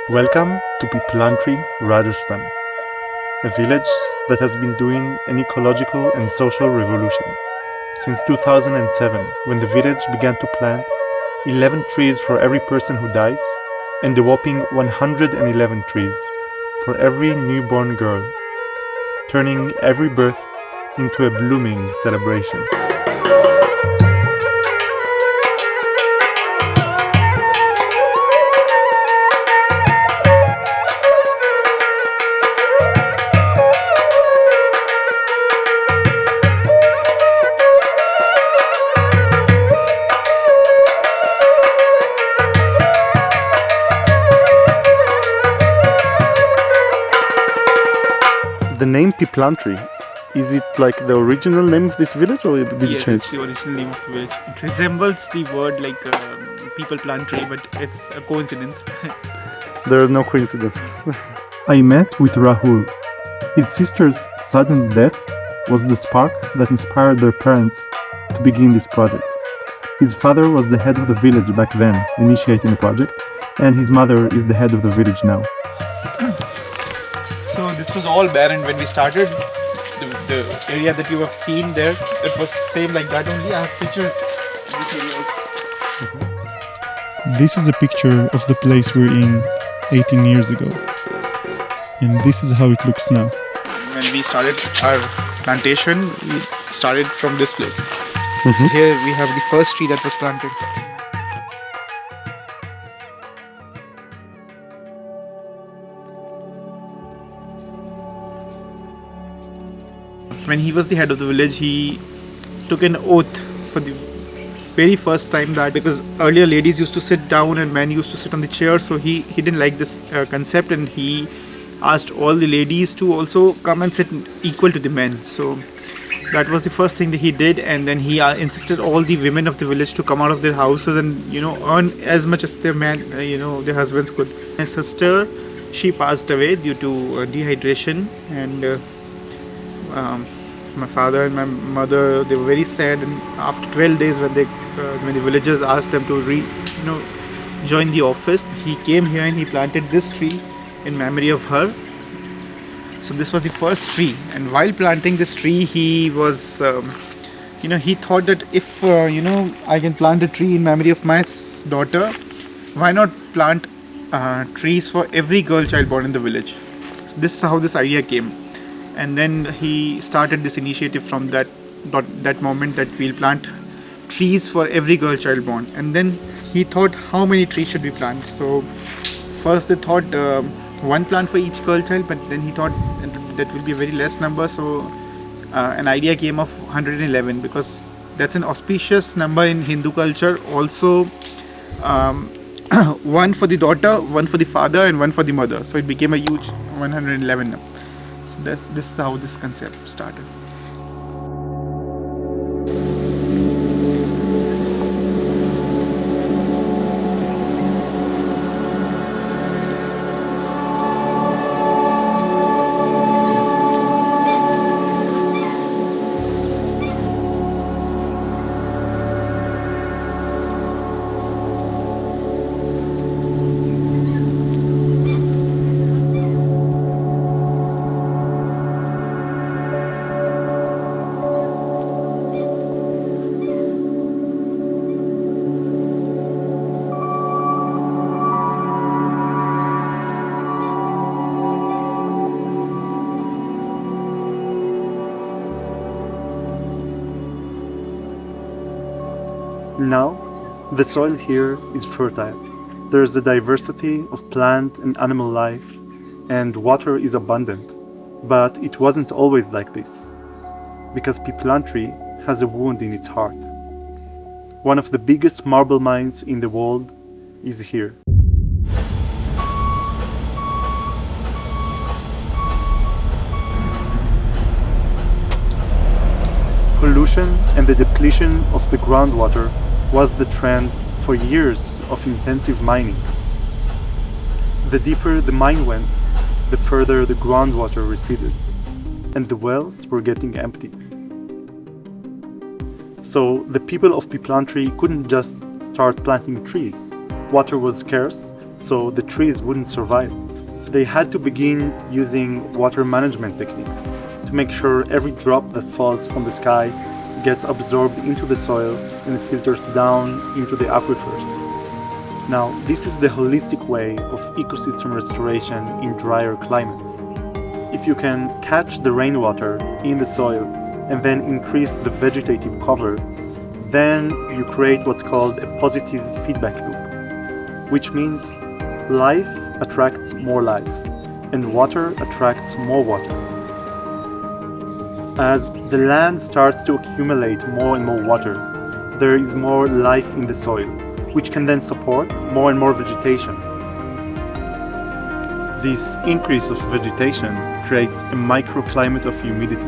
Welcome to Piplantri, Rajasthan, a village that has been doing an ecological and social revolution. Since 2007, when the village began to plant 11 trees for every person who dies, and a whopping 111 trees for every newborn girl, turning every birth into a blooming celebration. The name Piplantri, is it like the original name of this village or did it Yes, change? it's the original name of the village. It resembles the word like people plant tree, but it's a coincidence. There are no coincidences. I met with Rahul. His sister's sudden death was the spark that inspired their parents to begin this project. His father was the head of the village back then, initiating the project, and his mother is the head of the village now. So this was all barren when we started. The area that you have seen there, it was same like that only. I have pictures of this area. This is a picture of the place we're in 18 years ago. And this is how it looks now. When we started our plantation, we started from this place. So here we have the first tree that was planted. When he was the head of the village, he took an oath for the very first time that because earlier ladies used to sit down and men used to sit on the chair, so he didn't like this concept, and he asked all the ladies to also come and sit equal to the men. So that was the first thing that he did, and then he insisted all the women of the village to come out of their houses and earn as much as their men, their husbands could. My sister, she passed away due to dehydration, and my father and my mother, they were very sad, and after 12 days when the villagers asked them to join the office, he came here and he planted this tree in memory of her. So this was the first tree, and while planting this tree, he was he thought that if I can plant a tree in memory of my daughter, why not plant trees for every girl child born in the village. So this is how this idea came. And then he started this initiative from that moment that we'll plant trees for every girl child born. And then he thought how many trees should we plant. So first they thought one plant for each girl child, but then he thought that will be a very less number. So an idea came of 111 because that's an auspicious number in Hindu culture. Also one for the daughter, one for the father, and one for the mother. So it became a huge 111 number. So this is how this concept started. Now, the soil here is fertile. There is a diversity of plant and animal life, and water is abundant. But it wasn't always like this, because Piplantri has a wound in its heart. One of the biggest marble mines in the world is here. Pollution and the depletion of the groundwater was the trend for years of intensive mining. The deeper the mine went, the further the groundwater receded, and the wells were getting empty. So the people of Piplantri couldn't just start planting trees. Water was scarce, so the trees wouldn't survive. They had to begin using water management techniques to make sure every drop that falls from the sky gets absorbed into the soil and filters down into the aquifers. Now, this is the holistic way of ecosystem restoration in drier climates. If you can catch the rainwater in the soil and then increase the vegetative cover, then you create what's called a positive feedback loop, which means life attracts more life and water attracts more water. As the land starts to accumulate more and more water, there is more life in the soil, which can then support more and more vegetation. This increase of vegetation creates a microclimate of humidity,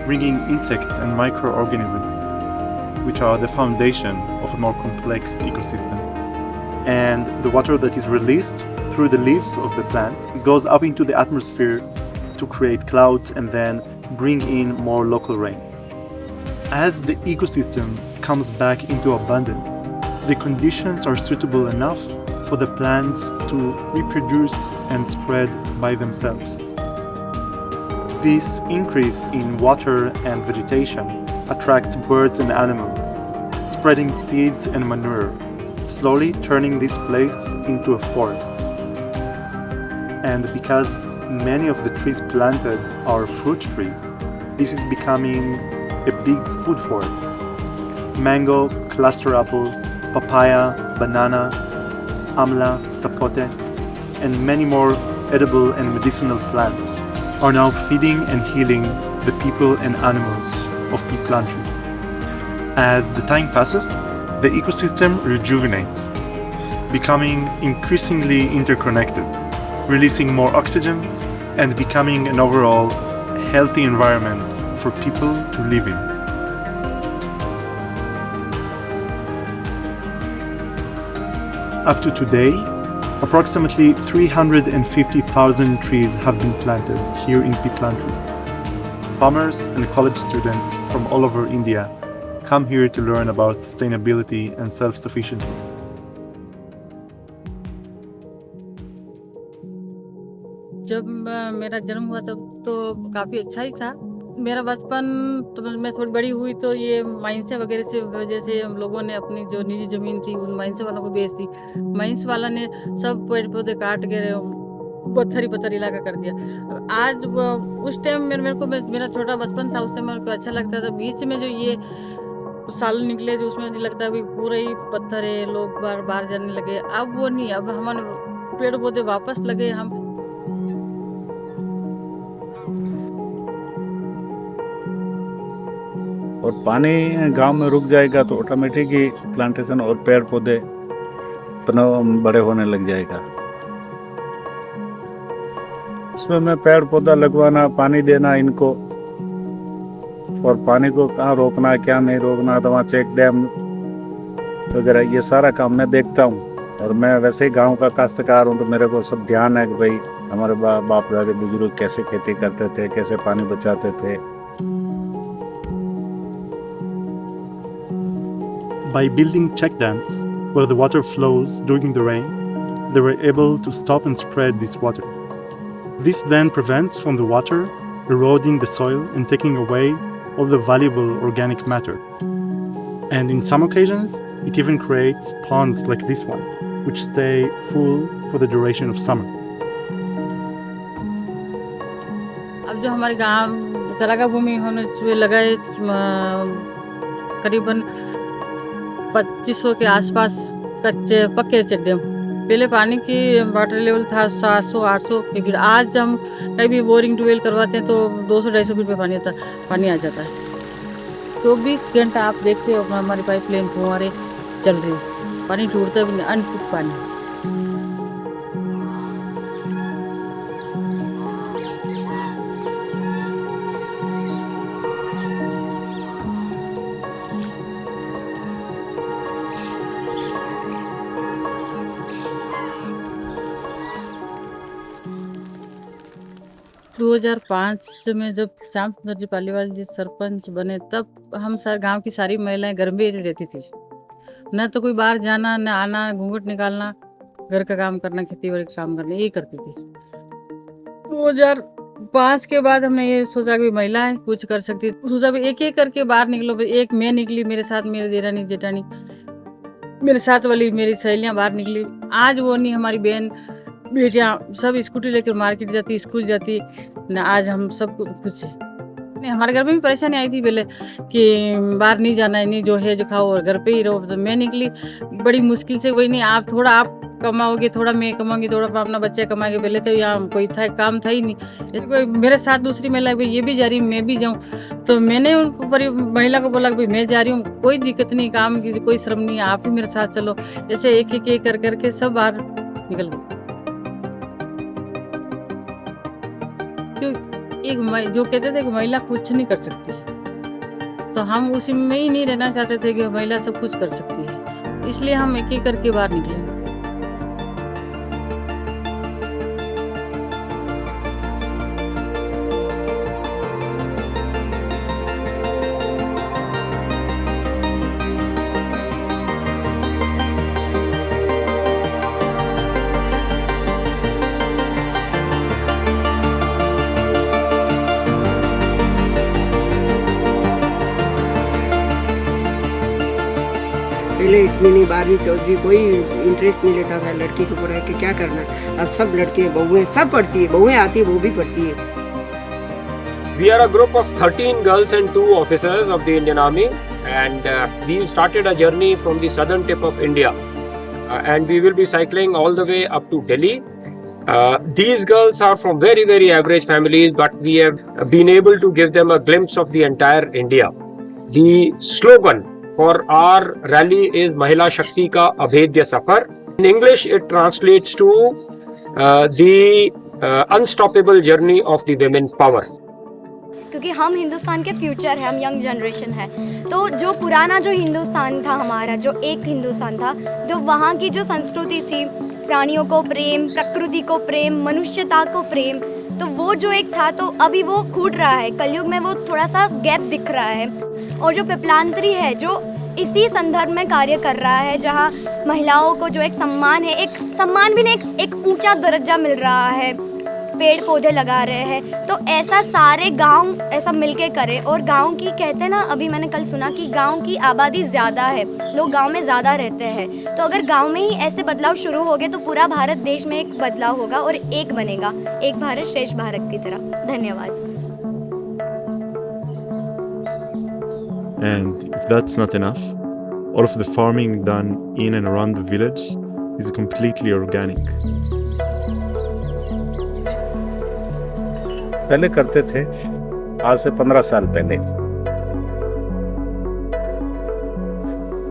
bringing insects and microorganisms, which are the foundation of a more complex ecosystem. And the water that is released through the leaves of the plants goes up into the atmosphere to create clouds and then bring in more local rain. As the ecosystem comes back into abundance, the conditions are suitable enough for the plants to reproduce and spread by themselves. This increase in water and vegetation attracts birds and animals, spreading seeds and manure, slowly turning this place into a forest. And because many of the trees planted are fruit trees, this is becoming a big food forest. Mango, cluster apple, papaya, banana, amla, sapote, and many more edible and medicinal plants are now feeding and healing the people and animals of Piplantri. As the time passes, the ecosystem rejuvenates, becoming increasingly interconnected, releasing more oxygen and becoming an overall healthy environment for people to live in. Up to today, approximately 350,000 trees have been planted here in Piplantri. Farmers and college students from all over India come here to learn about sustainability and self-sufficiency. जब मेरा जन्म हुआ तब तो काफ़ी अच्छा ही था। मेरा बचपन तो मैं थोड़ी बड़ी हुई तो ये माइंस वगैरह से वजह से हम लोगों ने अपनी जो निजी ज़मीन थी उन माइंस वालों को बेच दी। माइंस वाला ने सब पेड़ पौधे काट के पत्थर ही पत्थर इलाका कर दिया। आज उस टाइम मेरा छोटा बचपन था, उस टाइम मेरे को अच्छा लगता था। बीच में जो ये साल निकले तो उसमें लगता है पूरा ही पत्थर है, लोग बाहर जाने लगे। अब वो नहीं, अब हमारे पेड़ पौधे वापस लगे। हम और पानी गांव में रुक जाएगा तो ऑटोमेटिक ही प्लांटेशन और पेड़ पौधे बड़े होने लग जाएगा। इसमें मैं पेड़ पौधा लगवाना, पानी देना इनको, और पानी को कहाँ रोकना क्या नहीं रोकना, तो वहाँ चेक डैम वगैरह ये सारा काम मैं देखता हूँ। और मैं वैसे ही गांव का काश्तकार हूँ तो मेरे को सब ध्यान है कि भाई हमारे बाप दादे बुजुर्ग कैसे खेती करते थे, कैसे पानी बचाते थे। By building check dams where the water flows during the rain, they were able to stop and spread this water. This then prevents from the water eroding the soil and taking away all the valuable organic matter. And in some occasions, it even creates ponds like this one, which stay full for the duration of summer. अब जो हमारे गांव तरागा भूमि होने लगा है, करीबन 2500 के आसपास कच्चे पक्के चेक डैम। पहले पानी की वाटर लेवल था 700-800 फीट। आज हम कभी बोरिंग ट्यूबवेल करवाते हैं तो 200-250 फीट पे पानी आ जाता है। 24 घंटा आप देखते हो हमारी पाइपलाइन फुहारे चल रही है, पानी टूटता भी नहीं, अनफिट पानी। 2005 में जब श्याम सुंदर जी पालीवाल जी सरपंच बने, तब हम गांव की सारी महिलाएं घर में ही रहती थी। न तो कोई बाहर जाना न आना, घूंघट निकालना। घर का काम करना, खेती बाड़ी का काम करना, यही करती थी। 2005 के बाद हमने ये सोचा कि महिला है, कुछ कर सकती है। सोचा भी एक एक करके बाहर निकलो। एक मैं निकली, मेरे साथ मेरे देरानी जेठानी, मेरे साथ वाली मेरी सहेलियाँ बाहर निकली। आज वो नहीं, हमारी बहन बेटियाँ सब स्कूटी लेकर मार्केट जाती, स्कूल जाती ना। आज हम सब खुश हैं। हमारे घर में भी परेशानी आई थी पहले कि बाहर नहीं जाना है, नहीं जो है जो खाओ और घर पे ही रहो। तो मैं निकली बड़ी मुश्किल से। वही नहीं, आप थोड़ा आप कमाओगे, थोड़ा मैं कमाऊंगी, थोड़ा अपना बच्चे कमाएंगे। पहले तो यहाँ कोई था काम था ही नहीं। जैसे कोई मेरे साथ दूसरी महिला, भाई ये भी जा रही, मैं भी जाऊँ। तो मैंने उन महिला को बोला भाई मैं जा रही हूँ, कोई दिक्कत नहीं, काम की कोई श्रम नहीं, आप ही मेरे साथ चलो। ऐसे एक एक कर करके सब बाहर निकल गए। एक जो कहते थे कि महिला कुछ नहीं कर सकती है, तो हम उसी में ही नहीं रहना चाहते थे कि महिला सब कुछ कर सकती है। इसलिए हम एक एक करके बाहर निकले। पहले इतनी नहीं, 12वीं 14वीं कोई इंटरेस्ट नहीं लेता था लड़की को पढ़ाई के क्या करना। अब सब लड़के बहुएं सब पढ़ती है, बहुएं आती है वो भी पढ़ती है। We are a group of 13 girls and 2 officers of the Indian Army, and we started a journey from the southern tip of India, and we will be cycling all the way up to Delhi. These girls are from very, very average families, but we have been able to give them a glimpse of the entire India. The slogan for our rally is Mahila Shakti Ka Abhedya Safar. In English, it translates to the unstoppable journey of the women power. क्योंकि हम हिंदुस्तान के future है, हम young generation है। तो जो पुराना जो हिंदुस्तान था हमारा, जो एक हिंदुस्तान था, जो वहाँ की जो संस्कृति थी, प्राणियों को प्रेम, प्रकृति को प्रेम, मनुष्यता को प्रेम, तो वो जो एक था तो अभी वो छूट रहा है। कलयुग में वो थोड़ा सा गैप दिख रहा है। और जो पिपलांत्री है जो इसी संदर्भ में कार्य कर रहा है, जहाँ महिलाओं को जो एक सम्मान है, एक सम्मान भी नहीं, एक ऊंचा दर्जा मिल रहा है, पेड़ पौधे लगा रहे हैं। तो ऐसा सारे गांव ऐसा मिलके करें। और गांव की कहते हैं ना, अभी मैंने कल सुना कि गांव की आबादी ज़्यादा है, लोग गांव में ज़्यादा रहते हैं। तो अगर गांव में ही ऐसे बदलाव शुरू हो गए तो पूरा भारत देश में एक बदलाव होगा और एक बनेगा, एक भारत श्रेष्ठ भारत की तरह। धन्यवाद। And if that's not enough, all of the farming done in and around the village is completely organic. पहले करते थे, आज से 15 साल पहले।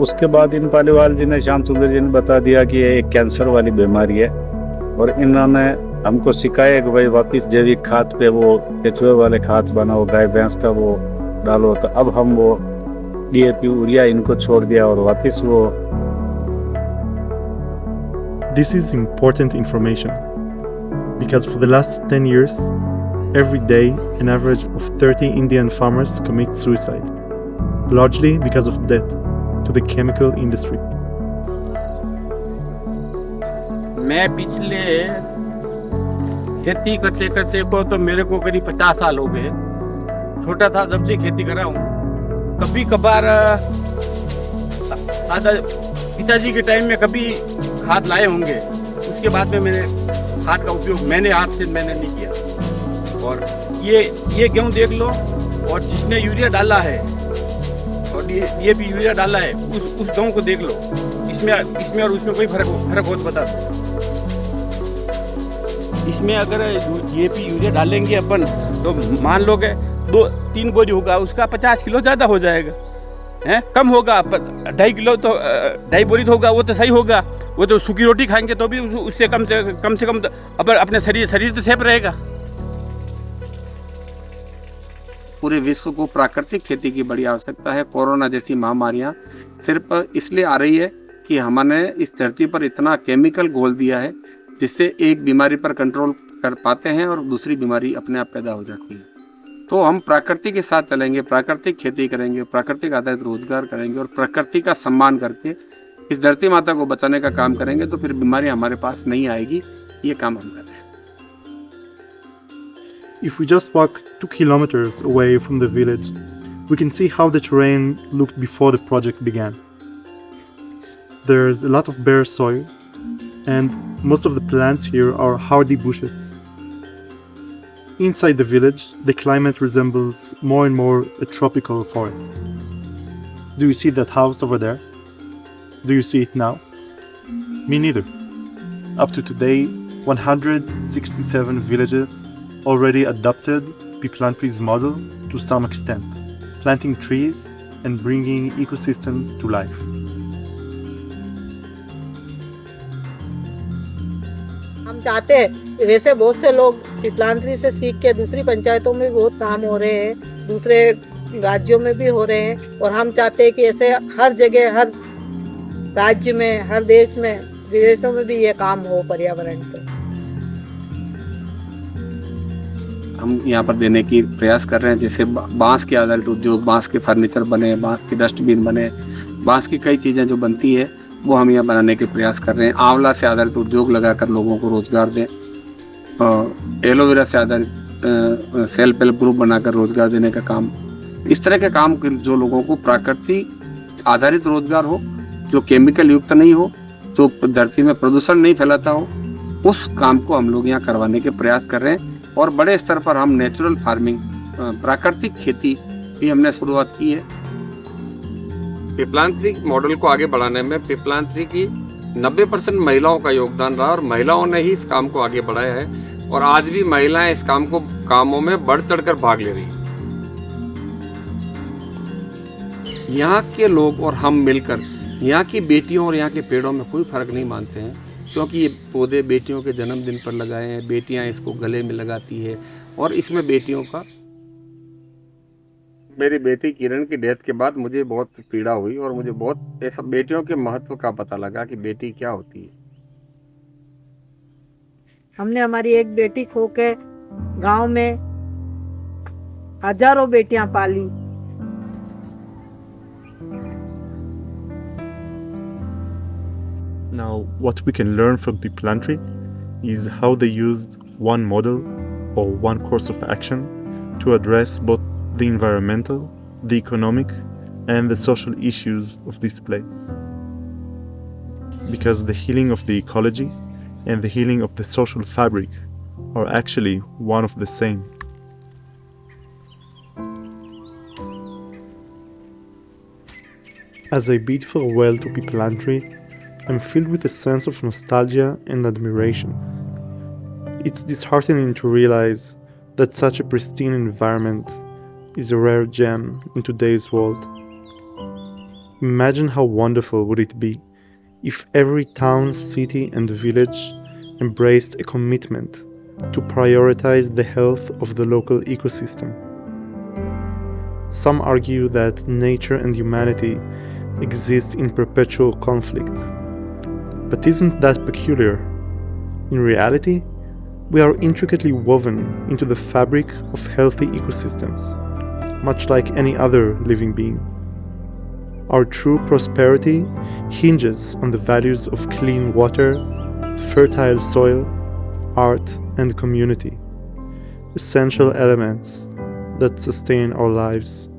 उसके बाद इन पालीवाल जी ने, श्याम सुंदर जी ने बता दिया कि ये एक कैंसर वाली बीमारी है, और इन्होंने हमको सिखाया कि भाई वापस जैविक खाद पे वो केचुए वाले खाद बनाओ, गाय भैंस का वो डालो। तो अब हम वो DAP यूरिया इनको छोड़ दिया और वापस वो। This is important information because for the last 10 years, every day an average of 30 Indian farmers commit suicide, largely because of debt to the chemical industry. मैं पिछले खेती करते करते को तो मेरे को करीब 50 साल हो गए। छोटा था जब से खेती कर रहा हूँ। कभी कभार पिताजी के टाइम में कभी खाद लाए होंगे, उसके बाद में मैंने खाद का उपयोग मैंने हाथ से मैंने नहीं किया। और ये गेहूँ देख लो, और जिसने यूरिया डाला है और DAP यूरिया डाला है उस गेहूँ को देख लो, इसमें और उसमें कोई फर्क हो तो बता दो। इसमें अगर DAP यूरिया डालेंगे अपन तो मान लो कि 2-3 बोरी होगा, उसका 50 किलो ज़्यादा हो जाएगा, हैं कम होगा 2.5 किलो, तो 2.5 बोरी तो होगा, वो तो सही होगा। वो तो सूखी रोटी खाएंगे तो भी उससे कम से कम अपने शरीर तो सेफ रहेगा। पूरे विश्व को प्राकृतिक खेती की बड़ी आवश्यकता है। कोरोना जैसी महामारियां सिर्फ इसलिए आ रही है कि हमने इस धरती पर इतना केमिकल घोल दिया है, जिससे एक बीमारी पर कंट्रोल कर पाते हैं और दूसरी बीमारी अपने आप पैदा हो जाती है। तो हम प्रकृति के साथ चलेंगे, प्राकृतिक खेती करेंगे, प्राकृतिक आधारित रोजगार करेंगे और प्रकृति का सम्मान करके इस धरती माता को बचाने का काम करेंगे तो फिर बीमारी हमारे पास नहीं आएगी। ये काम हम कर रहे हैं। If we just walk 2 kilometers away from the village, we can see how the terrain looked before the project began. There's a lot of bare soil, and most of the plants here are hardy bushes. Inside the village, the climate resembles more and more a tropical forest. Do you see that house over there? Do you see it now? Me neither. Up to today, 167 villages already adopted Piplantri's model to some extent, planting trees and bringing ecosystems to life. हम चाहते हैं, वैसे बहुत से लोग पिपलांत्री से सीख के दूसरी पंचायतों में भी बहुत काम हो रहे हैं, दूसरे राज्यों में भी हो रहे हैं, और हम चाहते हैं कि ऐसे हर जगह, हर राज्य में, हर देश में, विदेशों में भी ये काम हो पर्यावरण पे। हम यहाँ पर देने की प्रयास कर रहे हैं, जैसे बांस के आधारित उद्योग, बांस के फर्नीचर बने, बांस के डस्टबिन बने, बांस की कई चीज़ें जो बनती है वो हम यहाँ बनाने के प्रयास कर रहे हैं। आंवला से आधारित उद्योग लगाकर लोगों को रोजगार दें, और एलोवेरा से आधारित सेल्फ हेल्प ग्रुप बनाकर रोजगार देने का काम, इस तरह के काम जो लोगों को प्राकृतिक आधारित रोजगार हो, जो केमिकल युक्त नहीं हो, जो धरती में प्रदूषण नहीं फैलाता हो, उस काम को हम लोग यहाँ करवाने के प्रयास कर रहे हैं। और बड़े स्तर पर हम नेचुरल फार्मिंग, प्राकृतिक खेती भी हमने शुरुआत की है। पिपलांत्री मॉडल को आगे बढ़ाने में पिपलांत्री की 90% महिलाओं का योगदान रहा, और महिलाओं ने ही इस काम को आगे बढ़ाया है, और आज भी महिलाएं इस कामों में बढ़ चढ़कर भाग ले रही हैं। यहाँ के लोग और हम मिलकर यहाँ की बेटियों और यहाँ के पेड़ों में कोई फर्क नहीं मानते हैं, क्योंकि ये पौधे बेटियों के जन्मदिन पर लगाए हैं, बेटियाँ इसको गले में लगाती है, और इसमें बेटियों का। मेरी बेटी किरण की डेथ के बाद मुझे बहुत पीड़ा हुई, और मुझे बहुत ऐसा बेटियों के महत्व का पता लगा कि बेटी क्या होती है। हमने हमारी एक बेटी खो के गांव में हजारों बेटियां पाली। Now, what we can learn from Piplantri is how they used one model or one course of action to address both the environmental, the economic, and the social issues of this place. Because the healing of the ecology and the healing of the social fabric are actually one of the same. As I bid farewell to Piplantri, I'm filled with a sense of nostalgia and admiration. It's disheartening to realize that such a pristine environment is a rare gem in today's world. Imagine how wonderful would it be if every town, city, and village embraced a commitment to prioritize the health of the local ecosystem. Some argue that nature and humanity exist in perpetual conflict. But isn't that peculiar? In reality, we are intricately woven into the fabric of healthy ecosystems, much like any other living being. Our true prosperity hinges on the values of clean water, fertile soil, art, and community, essential elements that sustain our lives.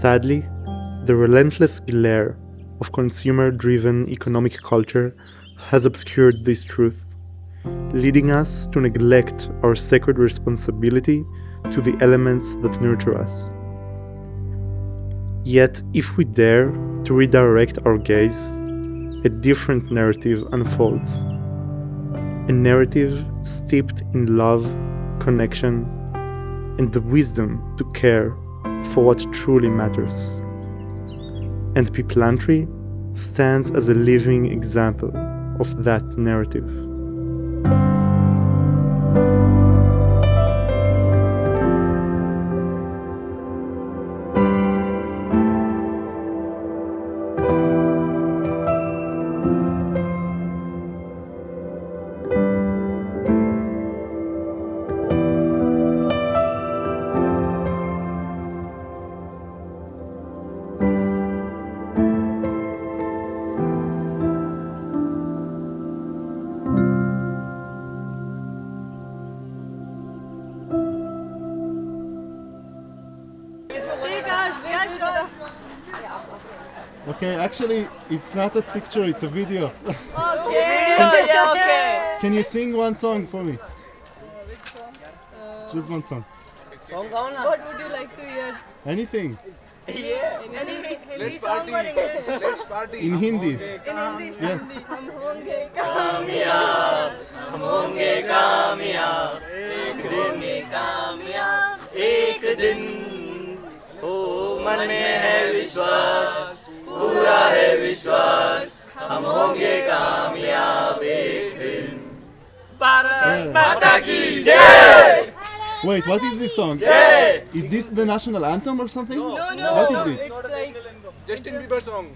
Sadly, the relentless glare of consumer-driven economic culture has obscured this truth, leading us to neglect our sacred responsibility to the elements that nurture us. Yet, if we dare to redirect our gaze, a different narrative unfolds. A narrative steeped in love, connection, and the wisdom to care for what truly matters. And Piplantri stands as a living example of that narrative. Okay, actually, it's not a picture, it's a video. Okay. Can you sing one song for me? Just one song. What would you like to hear? Anything. Let's party. Let's party. In Hindi. In Hindi. Yes. हम होंगे कामयाब, हम होंगे कामयाब, एक दिन कामयाब, एक दिन। ओ मन में है विश्वास, पूरा है विश्वास, हम होंगे कामयाब एक दिन। भारत माता की जय। Wait, what is this song? Jai! Is this the national anthem or something? No, What is this? It's like Justin Bieber song.